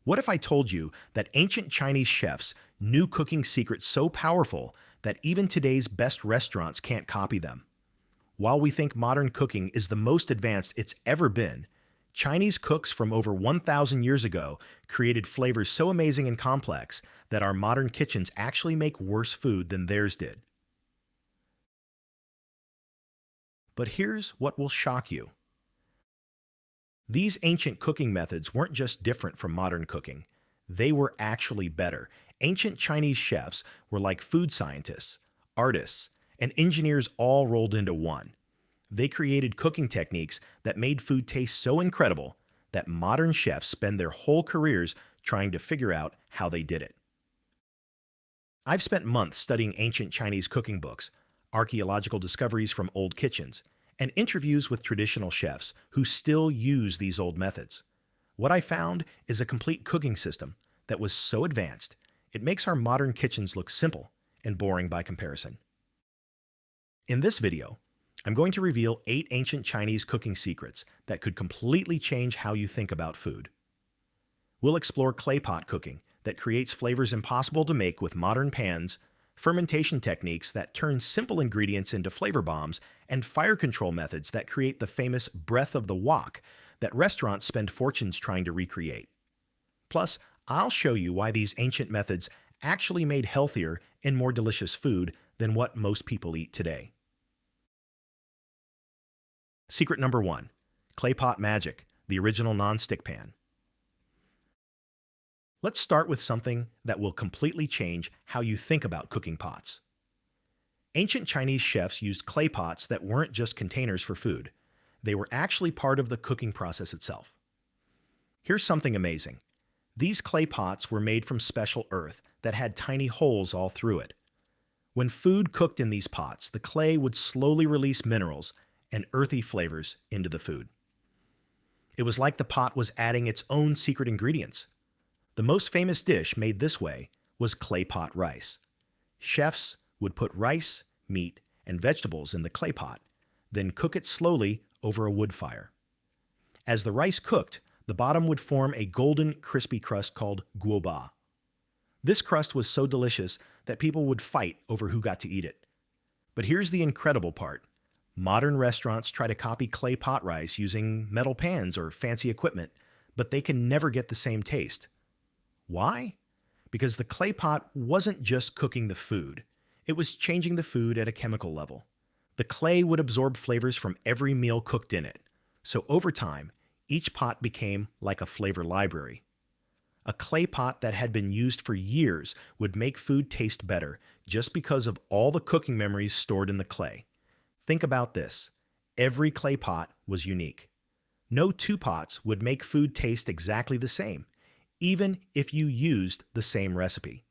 What if I told you that ancient Chinese chefs knew cooking secrets so powerful that even today's best restaurants can't copy them? While we think modern cooking is the most advanced it's ever been, Chinese cooks from over 1,000 years ago created flavors so amazing and complex that our modern kitchens actually make worse food than theirs did. But here's what will shock you. These ancient cooking methods weren't just different from modern cooking, they were actually better. Ancient Chinese chefs were like food scientists, artists, and engineers all rolled into one. They created cooking techniques that made food taste so incredible that modern chefs spend their whole careers trying to figure out how they did it. I've spent months studying ancient Chinese cooking books, archaeological discoveries from old kitchens, and interviews with traditional chefs who still use these old methods. What I found is a complete cooking system that was so advanced, it makes our modern kitchens look simple and boring by comparison. In this video, I'm going to reveal 8 ancient Chinese cooking secrets that could completely change how you think about food. We'll explore clay pot cooking that creates flavors impossible to make with modern pans, fermentation techniques that turn simple ingredients into flavor bombs, and fire control methods that create the famous breath of the wok that restaurants spend fortunes trying to recreate. Plus, I'll show you why these ancient methods actually made healthier and more delicious food than what most people eat today. Secret number 1. Clay pot magic, the original non-stick pan. Let's start with something that will completely change how you think about cooking pots. Ancient Chinese chefs used clay pots that weren't just containers for food. They were actually part of the cooking process itself. Here's something amazing. These clay pots were made from special earth that had tiny holes all through it. When food cooked in these pots, the clay would slowly release minerals and earthy flavors into the food. It was like the pot was adding its own secret ingredients. The most famous dish made this way was clay pot rice. Chefs would put rice, meat, and vegetables in the clay pot, then cook it slowly over a wood fire. As the rice cooked, the bottom would form a golden, crispy crust called guoba. This crust was so delicious that people would fight over who got to eat it. But here's the incredible part. Modern restaurants try to copy clay pot rice using metal pans or fancy equipment, but they can never get the same taste. Why? Because the clay pot wasn't just cooking the food, it was changing the food at a chemical level. The clay would absorb flavors from every meal cooked in it, so over time, each pot became like a flavor library. A clay pot that had been used for years would make food taste better just because of all the cooking memories stored in the clay. Think about this. Every clay pot was unique. No two pots would make food taste exactly the same, even if you used the same recipe.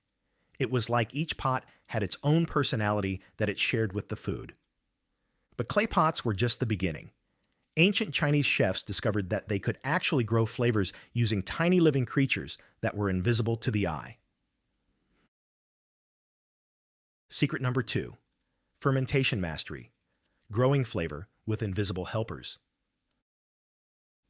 It was like each pot had its own personality that it shared with the food. But clay pots were just the beginning. Ancient Chinese chefs discovered that they could actually grow flavors using tiny living creatures that were invisible to the eye. Secret number 2. Fermentation mastery. Growing flavor with invisible helpers.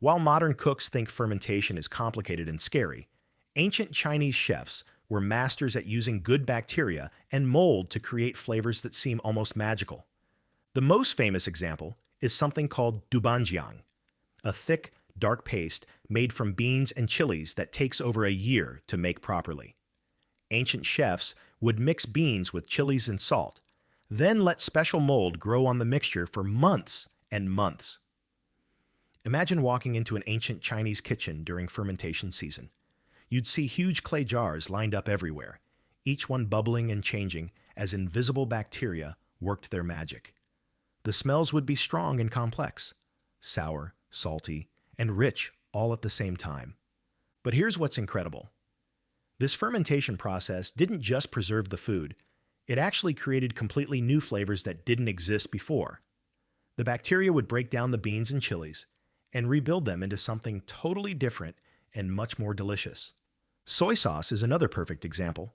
While modern cooks think fermentation is complicated and scary, ancient Chinese chefs were masters at using good bacteria and mold to create flavors that seem almost magical. The most famous example is something called dubanjiang, a thick, dark paste made from beans and chilies that takes over a year to make properly. Ancient chefs would mix beans with chilies and salt, then let special mold grow on the mixture for months and months. Imagine walking into an ancient Chinese kitchen during fermentation season. You'd see huge clay jars lined up everywhere, each one bubbling and changing as invisible bacteria worked their magic. The smells would be strong and complex, sour, salty, and rich all at the same time. But here's what's incredible. This fermentation process didn't just preserve the food, it actually created completely new flavors that didn't exist before. The bacteria would break down the beans and chilies and rebuild them into something totally different and much more delicious. Soy sauce is another perfect example.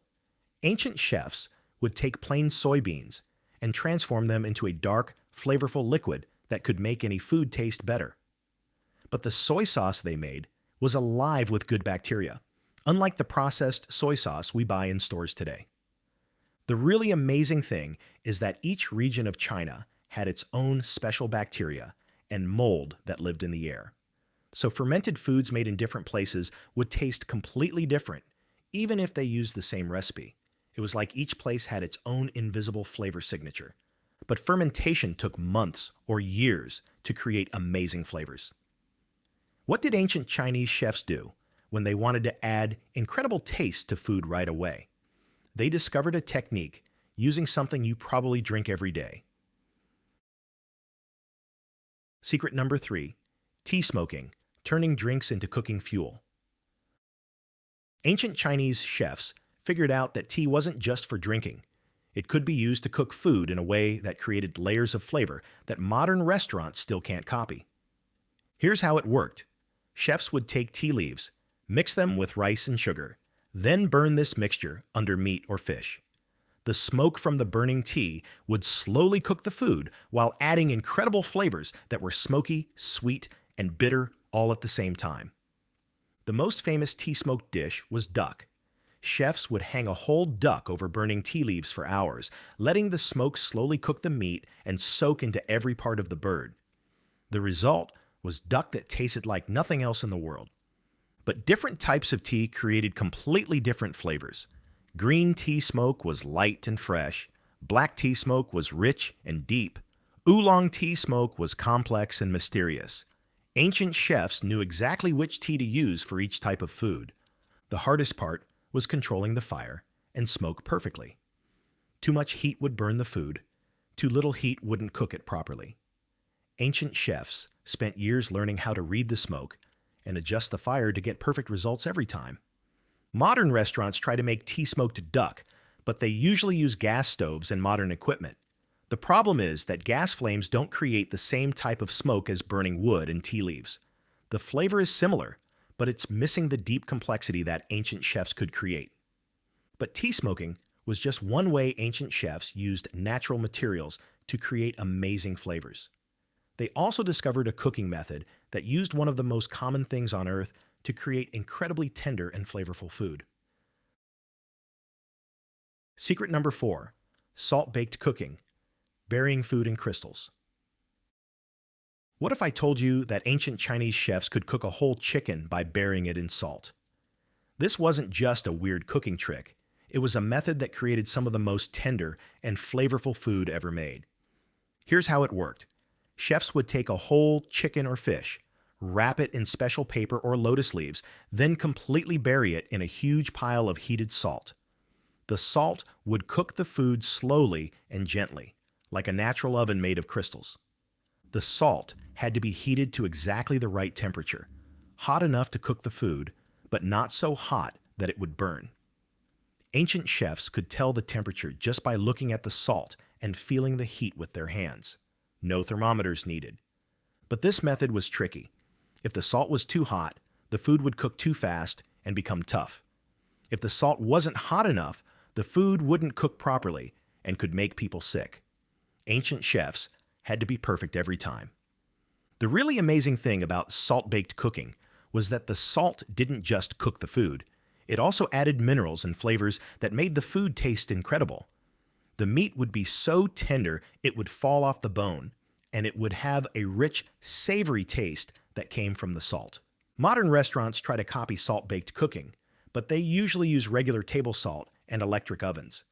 Ancient chefs would take plain soybeans and transform them into a dark, flavorful liquid that could make any food taste better. But the soy sauce they made was alive with good bacteria, unlike the processed soy sauce we buy in stores today. The really amazing thing is that each region of China had its own special bacteria and mold that lived in the air. So fermented foods made in different places would taste completely different, even if they used the same recipe. It was like each place had its own invisible flavor signature. But fermentation took months or years to create amazing flavors. What did ancient Chinese chefs do when they wanted to add incredible taste to food right away? They discovered a technique using something you probably drink every day. Secret number 3, tea smoking, turning drinks into cooking fuel. Ancient Chinese chefs figured out that tea wasn't just for drinking. It could be used to cook food in a way that created layers of flavor that modern restaurants still can't copy. Here's how it worked. Chefs would take tea leaves, mix them with rice and sugar, then burn this mixture under meat or fish. The smoke from the burning tea would slowly cook the food while adding incredible flavors that were smoky, sweet, and bitter all at the same time. The most famous tea smoked dish was duck. Chefs would hang a whole duck over burning tea leaves for hours, letting the smoke slowly cook the meat and soak into every part of the bird. The result was duck that tasted like nothing else in the world. But different types of tea created completely different flavors. Green tea smoke was light and fresh. Black tea smoke was rich and deep. Oolong tea smoke was complex and mysterious. Ancient chefs knew exactly which tea to use for each type of food. The hardest part was controlling the fire and smoke perfectly. Too much heat would burn the food. Too little heat wouldn't cook it properly. Ancient chefs spent years learning how to read the smoke and adjust the fire to get perfect results every time. Modern restaurants try to make tea smoked duck, but they usually use gas stoves and modern equipment. The problem is that gas flames don't create the same type of smoke as burning wood and tea leaves. The flavor is similar, but it's missing the deep complexity that ancient chefs could create. But tea smoking was just one way ancient chefs used natural materials to create amazing flavors. They also discovered a cooking method that used one of the most common things on earth to create incredibly tender and flavorful food. Secret number 4, salt-baked cooking, burying food in crystals. What if I told you that ancient Chinese chefs could cook a whole chicken by burying it in salt? This wasn't just a weird cooking trick. It was a method that created some of the most tender and flavorful food ever made. Here's how it worked. Chefs would take a whole chicken or fish, wrap it in special paper or lotus leaves, then completely bury it in a huge pile of heated salt. The salt would cook the food slowly and gently, like a natural oven made of crystals. The salt had to be heated to exactly the right temperature, hot enough to cook the food, but not so hot that it would burn. Ancient chefs could tell the temperature just by looking at the salt and feeling the heat with their hands. No thermometers needed. But this method was tricky. If the salt was too hot, the food would cook too fast and become tough. If the salt wasn't hot enough, the food wouldn't cook properly and could make people sick. Ancient chefs had to be perfect every time. The really amazing thing about salt-baked cooking was that the salt didn't just cook the food. It also added minerals and flavors that made the food taste incredible. The meat would be so tender it would fall off the bone, and it would have a rich, savory taste that came from the salt. Modern restaurants try to copy salt-baked cooking, but they usually use regular table salt and electric ovens.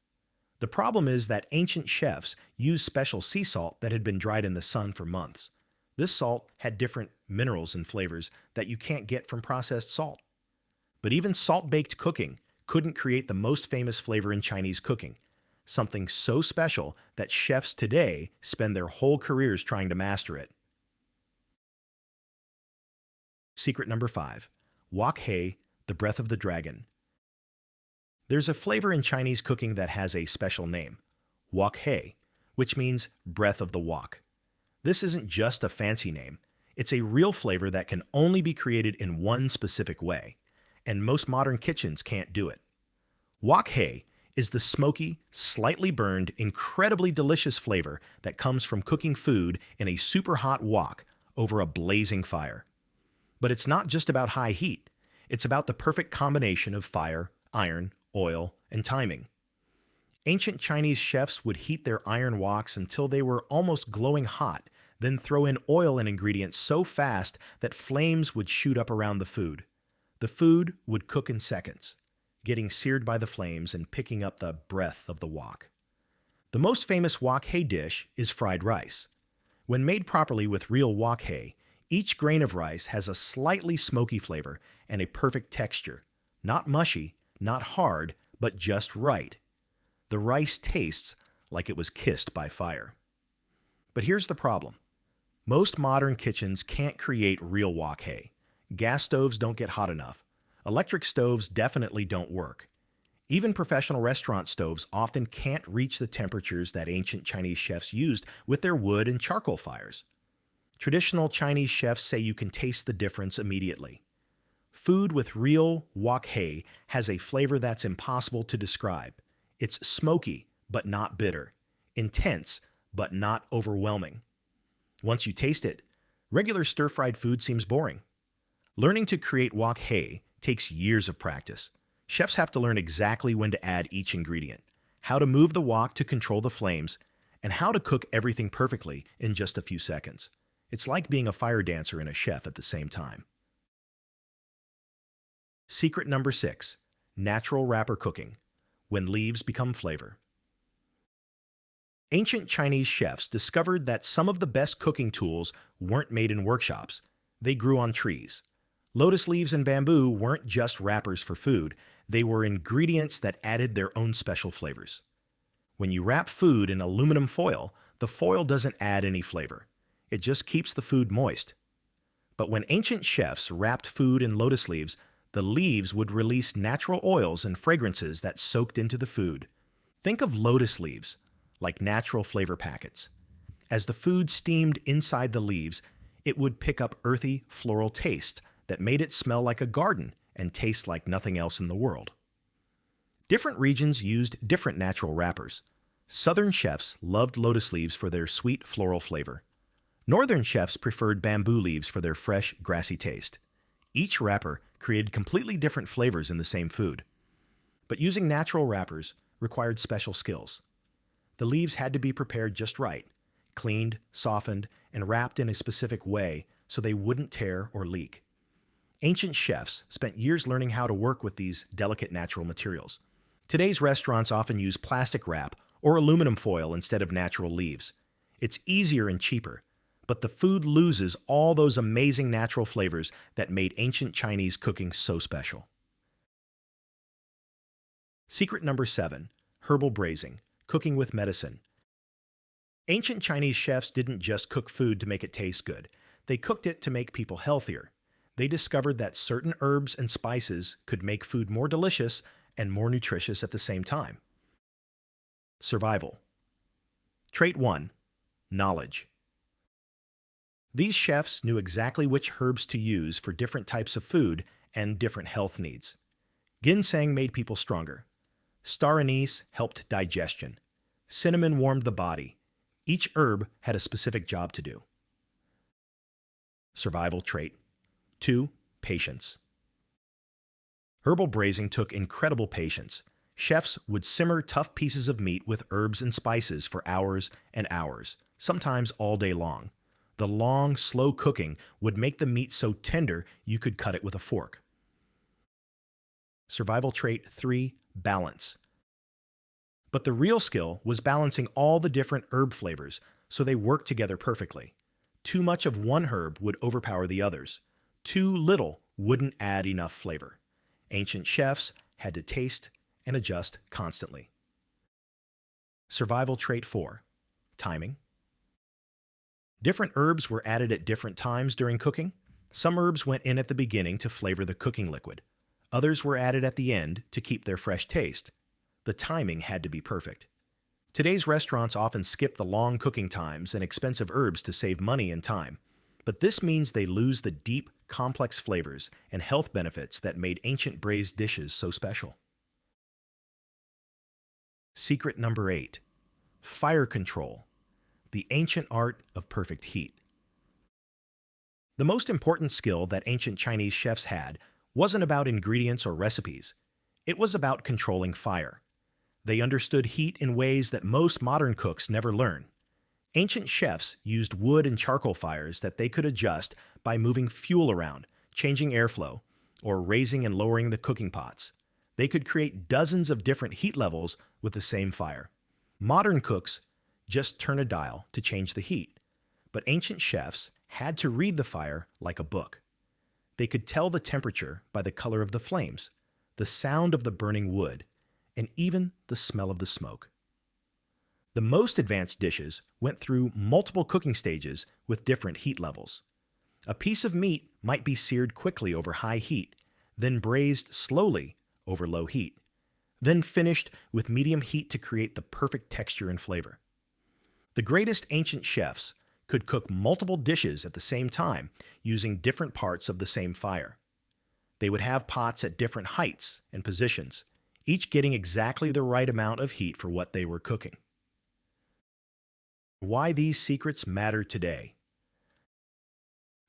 The problem is that ancient chefs used special sea salt that had been dried in the sun for months. This salt had different minerals and flavors that you can't get from processed salt. But even salt-baked cooking couldn't create the most famous flavor in Chinese cooking, something so special that chefs today spend their whole careers trying to master it. Secret number 5, wok hei, the breath of the dragon. There's a flavor in Chinese cooking that has a special name, wok hei, which means breath of the wok. This isn't just a fancy name. It's a real flavor that can only be created in one specific way, and most modern kitchens can't do it. Wok hei is the smoky, slightly burned, incredibly delicious flavor that comes from cooking food in a super hot wok over a blazing fire. But it's not just about high heat. It's about the perfect combination of fire, iron, oil, and timing. Ancient Chinese chefs would heat their iron woks until they were almost glowing hot, then throw in oil and ingredients so fast that flames would shoot up around the food. The food would cook in seconds, getting seared by the flames and picking up the breath of the wok. The most famous wok hei dish is fried rice. When made properly with real wok hei, each grain of rice has a slightly smoky flavor and a perfect texture. Not mushy, not hard, but just right. The rice tastes like it was kissed by fire. But here's the problem. Most modern kitchens can't create real wok hei. Gas stoves don't get hot enough. Electric stoves definitely don't work. Even professional restaurant stoves often can't reach the temperatures that ancient Chinese chefs used with their wood and charcoal fires. Traditional Chinese chefs say you can taste the difference immediately. Food with real wok hei has a flavor that's impossible to describe. It's smoky, but not bitter. Intense, but not overwhelming. Once you taste it, regular stir-fried food seems boring. Learning to create wok hei takes years of practice. Chefs have to learn exactly when to add each ingredient, how to move the wok to control the flames, and how to cook everything perfectly in just a few seconds. It's like being a fire dancer and a chef at the same time. Secret number 6. Natural wrapper cooking. When leaves become flavor. Ancient Chinese chefs discovered that some of the best cooking tools weren't made in workshops. They grew on trees. Lotus leaves and bamboo weren't just wrappers for food, they were ingredients that added their own special flavors. When you wrap food in aluminum foil, the foil doesn't add any flavor. It just keeps the food moist. But when ancient chefs wrapped food in lotus leaves, the leaves would release natural oils and fragrances that soaked into the food. Think of lotus leaves like natural flavor packets. As the food steamed inside the leaves, it would pick up earthy, floral taste that made it smell like a garden and taste like nothing else in the world. Different regions used different natural wrappers. Southern chefs loved lotus leaves for their sweet floral flavor. Northern chefs preferred bamboo leaves for their fresh, grassy taste. Each wrapper created completely different flavors in the same food. But using natural wrappers required special skills. The leaves had to be prepared just right, cleaned, softened, and wrapped in a specific way so they wouldn't tear or leak. Ancient chefs spent years learning how to work with these delicate natural materials. Today's restaurants often use plastic wrap or aluminum foil instead of natural leaves. It's easier and cheaper, but the food loses all those amazing natural flavors that made ancient Chinese cooking so special. Secret number 7. Herbal braising, cooking with medicine. Ancient Chinese chefs didn't just cook food to make it taste good. They cooked it to make people healthier. They discovered that certain herbs and spices could make food more delicious and more nutritious at the same time. Survival. Trait 1. Knowledge. These chefs knew exactly which herbs to use for different types of food and different health needs. Ginseng made people stronger. Star anise helped digestion. Cinnamon warmed the body. Each herb had a specific job to do. Survival trait 2. Patience. Herbal braising took incredible patience. Chefs would simmer tough pieces of meat with herbs and spices for hours and hours, sometimes all day long. The long, slow cooking would make the meat so tender you could cut it with a fork. Survival trait 3. Balance. But the real skill was balancing all the different herb flavors so they worked together perfectly. Too much of one herb would overpower the others. Too little wouldn't add enough flavor. Ancient chefs had to taste and adjust constantly. Survival trait 4. Timing. Different herbs were added at different times during cooking. Some herbs went in at the beginning to flavor the cooking liquid. Others were added at the end to keep their fresh taste. The timing had to be perfect. Today's restaurants often skip the long cooking times and expensive herbs to save money and time. But this means they lose the deep, complex flavors and health benefits that made ancient braised dishes so special. Secret number 8. Fire control. The ancient art of perfect heat. The most important skill that ancient Chinese chefs had wasn't about ingredients or recipes. It was about controlling fire. They understood heat in ways that most modern cooks never learn. Ancient chefs used wood and charcoal fires that they could adjust by moving fuel around, changing airflow, or raising and lowering the cooking pots. They could create dozens of different heat levels with the same fire. Modern cooks just turn a dial to change the heat, but ancient chefs had to read the fire like a book. They could tell the temperature by the color of the flames, the sound of the burning wood, and even the smell of the smoke. The most advanced dishes went through multiple cooking stages with different heat levels. A piece of meat might be seared quickly over high heat, then braised slowly over low heat, then finished with medium heat to create the perfect texture and flavor. The greatest ancient chefs could cook multiple dishes at the same time using different parts of the same fire. They would have pots at different heights and positions, each getting exactly the right amount of heat for what they were cooking. Why these secrets matter today.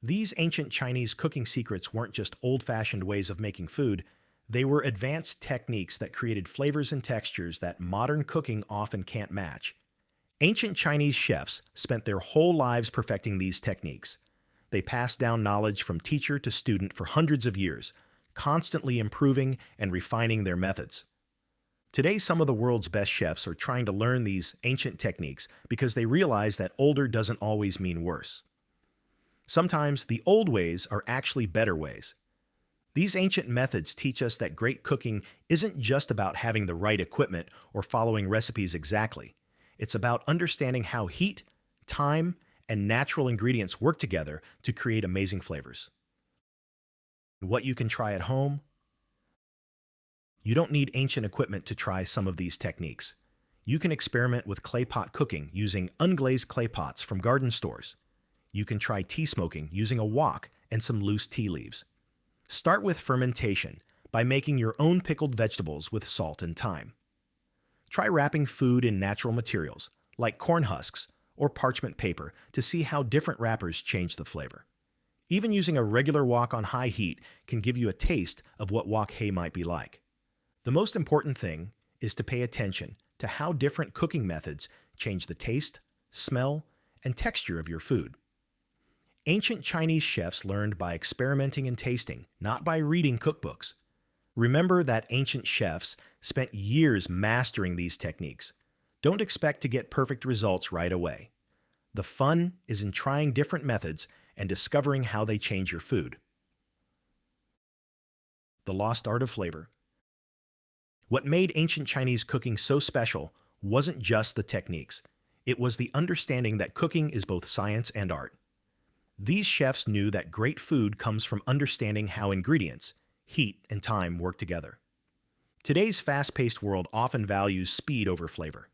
These ancient Chinese cooking secrets weren't just old-fashioned ways of making food, they were advanced techniques that created flavors and textures that modern cooking often can't match. Ancient Chinese chefs spent their whole lives perfecting these techniques. They passed down knowledge from teacher to student for hundreds of years, constantly improving and refining their methods. Today, some of the world's best chefs are trying to learn these ancient techniques because they realize that older doesn't always mean worse. Sometimes the old ways are actually better ways. These ancient methods teach us that great cooking isn't just about having the right equipment or following recipes exactly. It's about understanding how heat, time, and natural ingredients work together to create amazing flavors. What you can try at home. You don't need ancient equipment to try some of these techniques. You can experiment with clay pot cooking using unglazed clay pots from garden stores. You can try tea smoking using a wok and some loose tea leaves. Start with fermentation by making your own pickled vegetables with salt and thyme. Try wrapping food in natural materials, like corn husks or parchment paper, to see how different wrappers change the flavor. Even using a regular wok on high heat can give you a taste of what wok hay might be like. The most important thing is to pay attention to how different cooking methods change the taste, smell, and texture of your food. Ancient Chinese chefs learned by experimenting and tasting, not by reading cookbooks. Remember that ancient chefs spent years mastering these techniques. Don't expect to get perfect results right away. The fun is in trying different methods and discovering how they change your food. The lost art of flavor. What made ancient Chinese cooking so special wasn't just the techniques. It was the understanding that cooking is both science and art. These chefs knew that great food comes from understanding how ingredients, heat, and time work together. Today's fast-paced world often values speed over flavor.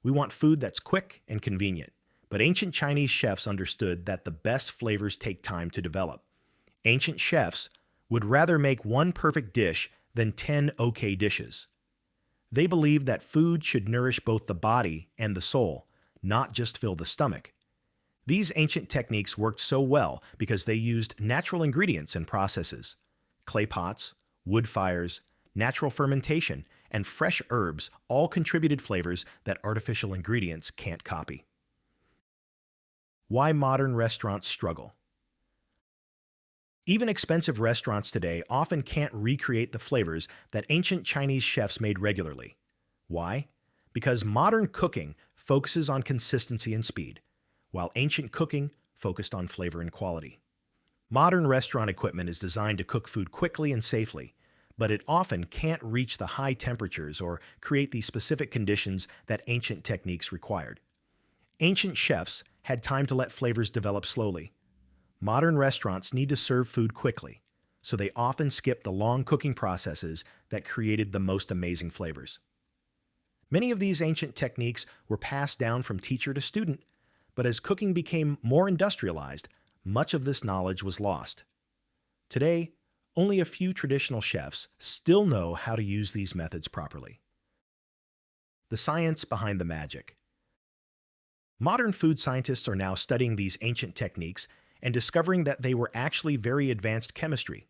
We want food that's quick and convenient, but ancient Chinese chefs understood that the best flavors take time to develop. Ancient chefs would rather make one perfect dish than 10 okay dishes. They believed that food should nourish both the body and the soul, not just fill the stomach. These ancient techniques worked so well because they used natural ingredients and processes. Clay pots, wood fires, natural fermentation, and fresh herbs all contributed flavors that artificial ingredients can't copy. Why modern restaurants struggle. Even expensive restaurants today often can't recreate the flavors that ancient Chinese chefs made regularly. Why? Because modern cooking focuses on consistency and speed, while ancient cooking focused on flavor and quality. Modern restaurant equipment is designed to cook food quickly and safely, but it often can't reach the high temperatures or create the specific conditions that ancient techniques required. Ancient chefs had time to let flavors develop slowly. Modern restaurants need to serve food quickly, so they often skip the long cooking processes that created the most amazing flavors. Many of these ancient techniques were passed down from teacher to student, but as cooking became more industrialized, much of this knowledge was lost. Today, only a few traditional chefs still know how to use these methods properly. The science behind the magic. Modern food scientists are now studying these ancient techniques and discovering that they were actually very advanced chemistry.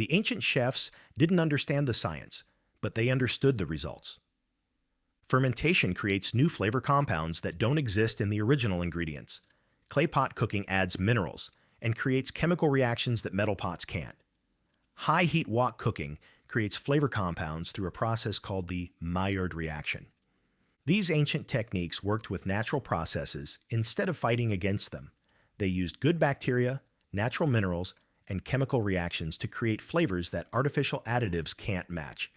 The ancient chefs didn't understand the science, but they understood the results. Fermentation creates new flavor compounds that don't exist in the original ingredients. Clay pot cooking adds minerals and creates chemical reactions that metal pots can't. High heat wok cooking creates flavor compounds through a process called the Maillard reaction. These ancient techniques worked with natural processes instead of fighting against them. They used good bacteria, natural minerals, and chemical reactions to create flavors that artificial additives can't match.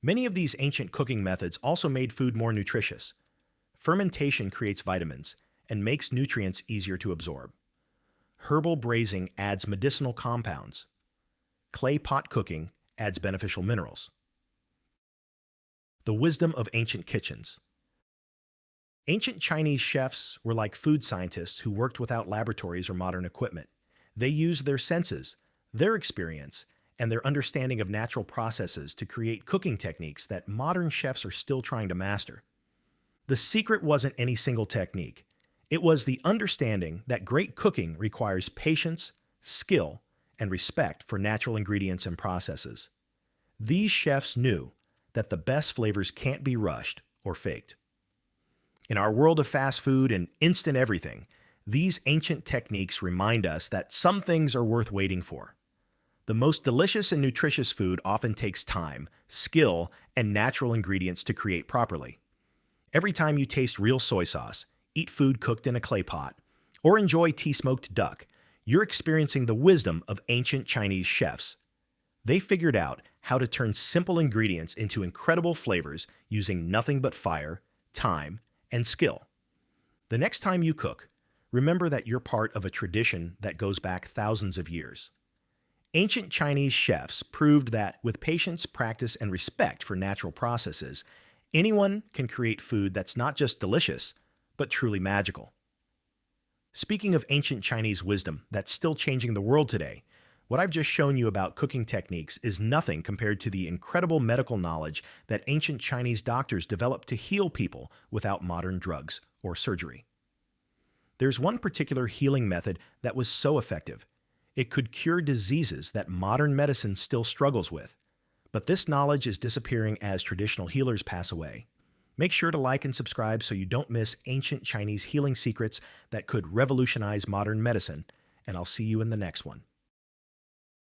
Many of these ancient cooking methods also made food more nutritious. Fermentation creates vitamins and makes nutrients easier to absorb. Herbal braising adds medicinal compounds. Clay pot cooking adds beneficial minerals. The wisdom of ancient kitchens. Ancient Chinese chefs were like food scientists who worked without laboratories or modern equipment. They used their senses, their experience, and their understanding of natural processes to create cooking techniques that modern chefs are still trying to master. The secret wasn't any single technique. It was the understanding that great cooking requires patience, skill, and respect for natural ingredients and processes. These chefs knew that the best flavors can't be rushed or faked. In our world of fast food and instant everything, these ancient techniques remind us that some things are worth waiting for. The most delicious and nutritious food often takes time, skill, and natural ingredients to create properly. Every time you taste real soy sauce, eat food cooked in a clay pot, or enjoy tea-smoked duck, you're experiencing the wisdom of ancient Chinese chefs. They figured out how to turn simple ingredients into incredible flavors using nothing but fire, time, and skill. The next time you cook, remember that you're part of a tradition that goes back thousands of years. Ancient Chinese chefs proved that with patience, practice, and respect for natural processes, anyone can create food that's not just delicious, but truly magical. Speaking of ancient Chinese wisdom that's still changing the world today, what I've just shown you about cooking techniques is nothing compared to the incredible medical knowledge that ancient Chinese doctors developed to heal people without modern drugs or surgery. There's one particular healing method that was so effective. It could cure diseases that modern medicine still struggles with. But this knowledge is disappearing as traditional healers pass away. Make sure to like and subscribe so you don't miss ancient Chinese healing secrets that could revolutionize modern medicine, and I'll see you in the next one.